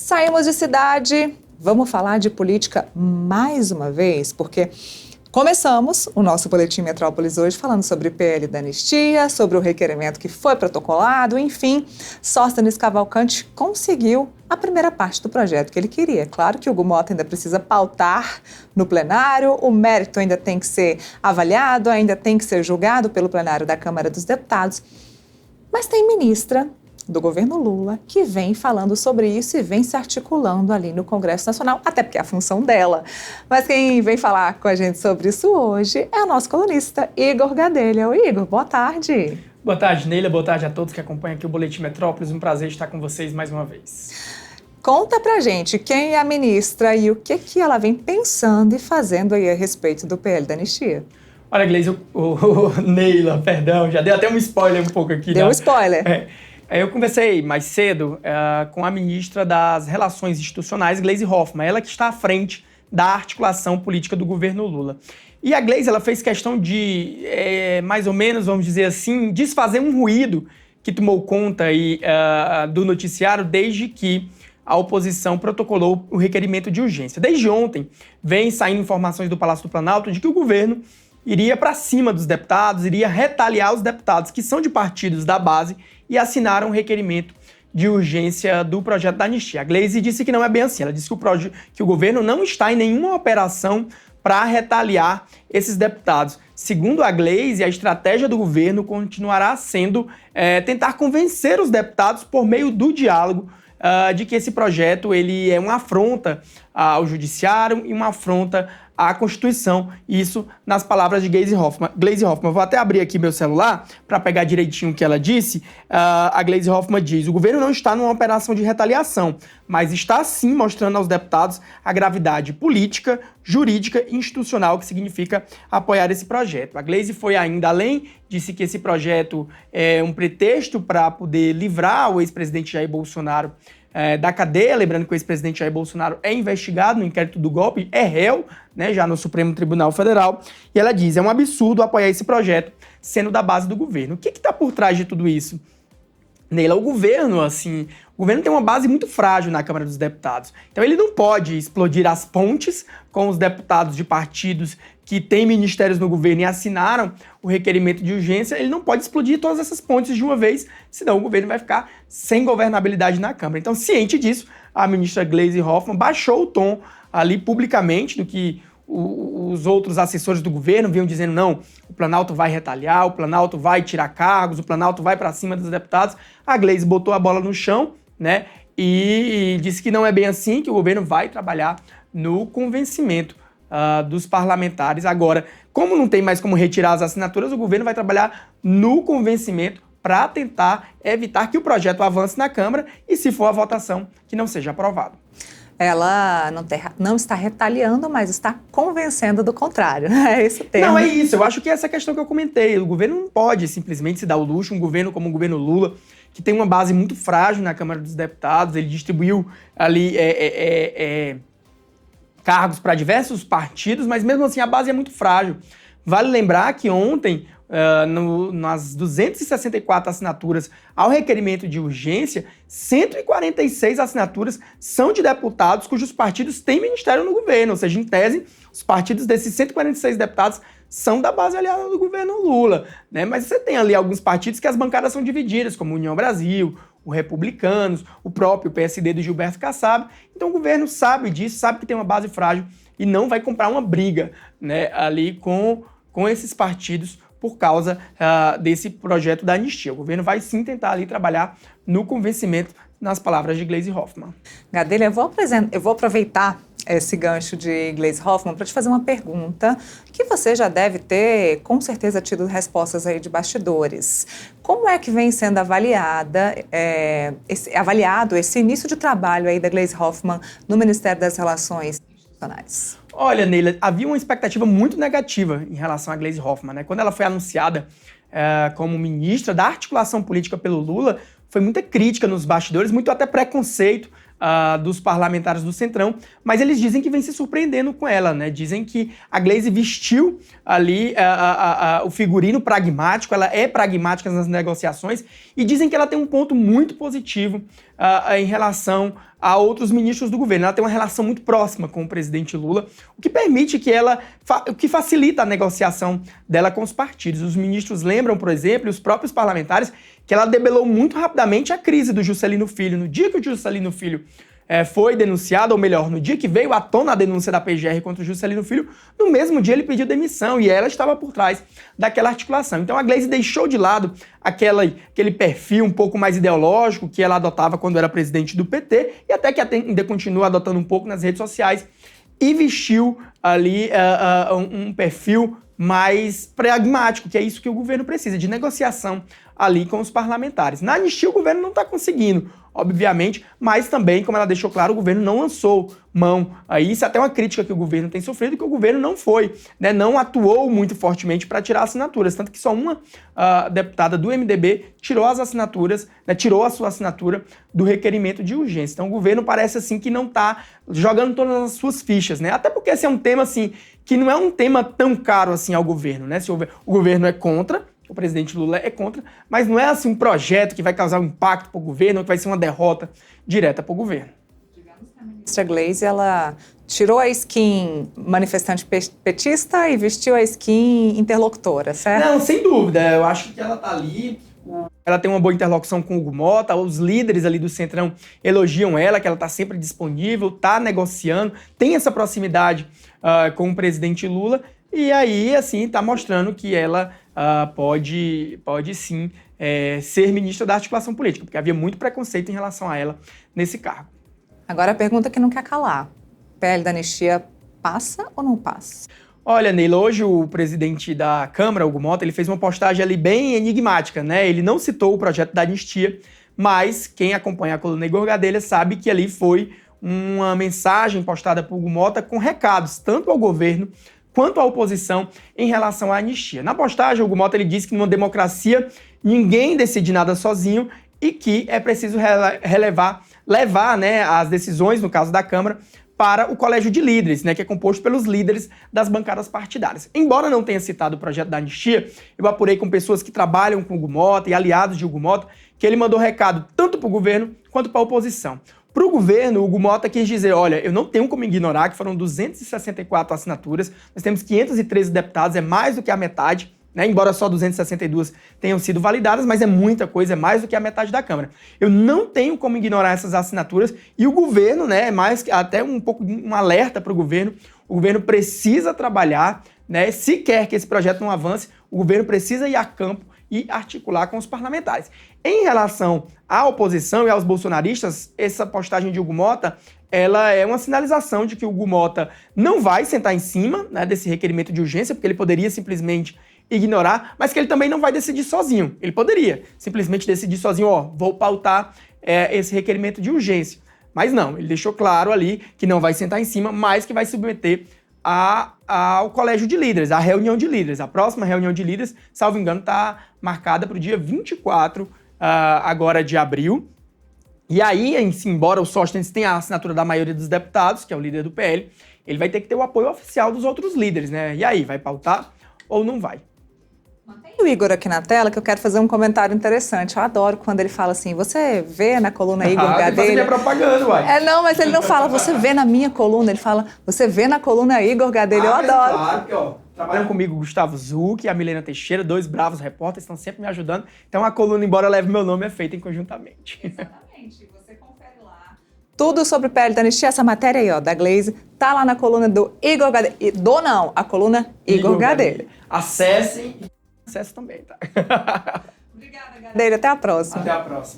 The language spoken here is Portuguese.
Saímos de cidade, vamos falar de política mais uma vez, porque começamos o nosso Boletim Metrópolis hoje falando sobre o PL da anistia, sobre o requerimento que foi protocolado, enfim, Sóstenes Cavalcante conseguiu a primeira parte do projeto que ele queria. Claro que o Hugo Motta ainda precisa pautar no plenário, o mérito ainda tem que ser avaliado, ainda tem que ser julgado pelo plenário da Câmara dos Deputados, mas tem ministra do governo Lula, que vem falando sobre isso e vem se articulando ali no Congresso Nacional, até porque é a função dela. Mas quem vem falar com a gente sobre isso hoje é o nosso colunista Igor Gadelha. Oi, Igor, boa tarde. Boa tarde, Neila. Boa tarde a todos que acompanham aqui o Boletim Metrópolis. Um prazer estar com vocês mais uma vez. Conta pra gente quem é a ministra e o que ela vem pensando e fazendo aí a respeito do PL da anistia. Olha, Gleice, Neila, perdão, já deu até um spoiler um pouco aqui. Deu um spoiler. Eu conversei mais cedo com a ministra das Relações Institucionais, Gleisi Hoffmann, ela que está à frente da articulação política do governo Lula. E a Gleisi, ela fez questão de, mais ou menos, vamos dizer assim, desfazer um ruído que tomou conta aí, do noticiário desde que a oposição protocolou o requerimento de urgência. Desde ontem, vem saindo informações do Palácio do Planalto de que o governo iria para cima dos deputados, iria retaliar os deputados que são de partidos da base e assinaram um requerimento de urgência do projeto da anistia. A Gleisi disse que não é bem assim. Ela disse que o governo não está em nenhuma operação para retaliar esses deputados. Segundo a Gleisi, a estratégia do governo continuará sendo tentar convencer os deputados por meio do diálogo de que esse projeto ele é uma afronta ao judiciário e uma afronta à Constituição. Isso nas palavras de Gleisi Hoffmann. Vou até abrir aqui meu celular para pegar direitinho o que ela disse. A Gleisi Hoffmann diz: o governo não está numa operação de retaliação, mas está sim mostrando aos deputados a gravidade política, jurídica e institucional que significa apoiar esse projeto. A Gleisi foi ainda além, disse que esse projeto é um pretexto para poder livrar o ex-presidente Jair Bolsonaro da cadeia, lembrando que o ex-presidente Jair Bolsonaro é investigado no inquérito do golpe, é réu, né, já no Supremo Tribunal Federal, e ela diz: é um absurdo apoiar esse projeto sendo da base do governo. O que está por trás de tudo isso? Neila, o governo tem uma base muito frágil na Câmara dos Deputados. Então ele não pode explodir as pontes com os deputados de partidos que têm ministérios no governo e assinaram o requerimento de urgência. Ele não pode explodir todas essas pontes de uma vez, senão o governo vai ficar sem governabilidade na Câmara. Então, ciente disso, a ministra Gleisi Hoffmann baixou o tom ali publicamente do que os outros assessores do governo vinham dizendo: não, o Planalto vai retaliar, o Planalto vai tirar cargos, o Planalto vai para cima dos deputados. A Gleisi botou a bola no chão, né, e disse que não é bem assim, que o governo vai trabalhar no convencimento dos parlamentares. Agora, como não tem mais como retirar as assinaturas, o governo vai trabalhar no convencimento para tentar evitar que o projeto avance na Câmara e, se for a votação, que não seja aprovado. Ela não está retaliando, mas está convencendo do contrário. É esse o termo. Não, é isso. Eu acho que essa questão que eu comentei. O governo não pode simplesmente se dar o luxo, um governo como o governo Lula, que tem uma base muito frágil na Câmara dos Deputados, ele distribuiu ali cargos para diversos partidos, mas mesmo assim a base é muito frágil. Vale lembrar que ontem, nas 264 assinaturas ao requerimento de urgência, 146 assinaturas são de deputados cujos partidos têm ministério no governo, ou seja, em tese, os partidos desses 146 deputados são da base aliada do governo Lula, né? Mas você tem ali alguns partidos que as bancadas são divididas, como União Brasil, o Republicanos, o próprio PSD do Gilberto Kassab. Então o governo sabe disso, sabe que tem uma base frágil e não vai comprar uma briga, né, ali com esses partidos por causa desse projeto da anistia. O governo vai sim tentar ali trabalhar no convencimento, nas palavras de Gleisi Hoffmann. Gadelha, eu vou aproveitar esse gancho de Gleisi Hoffmann para te fazer uma pergunta que você já deve ter, com certeza, tido respostas aí de bastidores. Como é que vem sendo avaliado esse início de trabalho aí da Gleisi Hoffmann no Ministério das Relações Institucionais? Olha, Neila, havia uma expectativa muito negativa em relação a Gleisi Hoffmann, né? Quando ela foi anunciada como ministra da articulação política pelo Lula, foi muita crítica nos bastidores, muito até preconceito dos parlamentares do Centrão, mas eles dizem que vem se surpreendendo com ela, né? Dizem que a Gleisi vestiu ali o figurino pragmático, ela é pragmática nas negociações, e dizem que ela tem um ponto muito positivo em relação a outros ministros do governo. Ela tem uma relação muito próxima com o presidente Lula, o que permite que o que facilita a negociação dela com os partidos. Os ministros lembram, por exemplo, e os próprios parlamentares, que ela debelou muito rapidamente a crise do Juscelino Filho. No dia que o Juscelino Filho foi denunciado, ou melhor, no dia que veio à tona a denúncia da PGR contra o Juscelino Filho, no mesmo dia ele pediu demissão e ela estava por trás daquela articulação. Então a Gleisi deixou de lado aquele perfil um pouco mais ideológico que ela adotava quando era presidente do PT e até que ainda continua adotando um pouco nas redes sociais e vestiu ali um perfil mais pragmático, que é isso que o governo precisa, de negociação ali com os parlamentares. Na anistia o governo não está conseguindo, obviamente, mas também, como ela deixou claro, o governo não lançou mão. Isso é até uma crítica que o governo tem sofrido, que o governo não foi, né, não atuou muito fortemente para tirar assinaturas, tanto que só uma deputada do MDB tirou as assinaturas, né, tirou a sua assinatura do requerimento de urgência. Então o governo parece assim que não está jogando todas as suas fichas, né? Até porque esse é um tema assim que não é um tema tão caro assim ao governo, né? Se o governo é contra, o presidente Lula é contra, mas não é assim um projeto que vai causar um impacto para o governo ou que vai ser uma derrota direta para o governo. Digamos que a ministra Gleisi, ela tirou a skin manifestante petista e vestiu a skin interlocutora, certo? Não, sem dúvida. Eu acho que ela está ali, ela tem uma boa interlocução com o Hugo Motta, os líderes ali do Centrão elogiam ela, que ela está sempre disponível, está negociando, tem essa proximidade com o presidente Lula, e aí, assim, está mostrando que ela pode sim ser ministra da articulação política, porque havia muito preconceito em relação a ela nesse cargo. Agora a pergunta que não quer calar. PL da anistia passa ou não passa? Olha, Neila, hoje o presidente da Câmara, Hugo Motta, ele fez uma postagem ali bem enigmática, né? Ele não citou o projeto da anistia, mas quem acompanha a coluna Igor Gadelha sabe que ali foi uma mensagem postada por Hugo Motta com recados, tanto ao governo quanto à oposição em relação à anistia. Na postagem, o Hugo Motta ele disse que numa democracia ninguém decide nada sozinho e que é preciso levar, né, as decisões, no caso da Câmara, para o colégio de líderes, né, que é composto pelos líderes das bancadas partidárias. Embora não tenha citado o projeto da anistia, eu apurei com pessoas que trabalham com o Hugo Motta e aliados de Hugo Motta, que ele mandou recado tanto para o governo quanto para a oposição. Para o governo, o Hugo Motta quis dizer, olha, eu não tenho como ignorar que foram 264 assinaturas, nós temos 513 deputados, é mais do que a metade, né? Embora só 262 tenham sido validadas, mas é muita coisa, é mais do que a metade da Câmara. Eu não tenho como ignorar essas assinaturas e o governo, né, até um pouco um alerta para o governo precisa trabalhar, né, se quer que esse projeto não avance, o governo precisa ir a campo e articular com os parlamentares. Em relação à oposição e aos bolsonaristas, essa postagem de Hugo Motta, ela é uma sinalização de que o Hugo Motta não vai sentar em cima, né, desse requerimento de urgência, porque ele poderia simplesmente ignorar, mas que ele também não vai decidir sozinho. Ele poderia simplesmente decidir sozinho, vou pautar esse requerimento de urgência. Mas não, ele deixou claro ali que não vai sentar em cima, mas que vai submeter ao colégio de líderes, à reunião de líderes. A próxima reunião de líderes, salvo engano, está marcada para o dia 24 agora de abril. E aí, embora o Sóstenes tenha a assinatura da maioria dos deputados, que é o líder do PL, ele vai ter que ter o apoio oficial dos outros líderes, né? E aí, vai pautar ou não vai? Mantém o Igor aqui na tela, que eu quero fazer um comentário interessante. Eu adoro quando ele fala assim, você vê na coluna Igor Gadelha... Tem que fazer propaganda, uai. Não, mas ele não fala, você vê na minha coluna, ele fala, você vê na coluna Igor Gadelha, eu adoro. Claro, porque, trabalham comigo o Gustavo Zucchi e a Milena Teixeira, 2 bravos repórteres, estão sempre me ajudando. Então a coluna, embora leve meu nome, é feita conjuntamente. Exatamente, você confere lá. Tudo sobre PL da anistia, essa matéria aí, da Gleisi, tá lá na coluna do Igor Gadelha. A coluna Igor Gadelha. Acessem e acesso também, tá? Obrigada, Gadelha. Até a próxima. Até a próxima.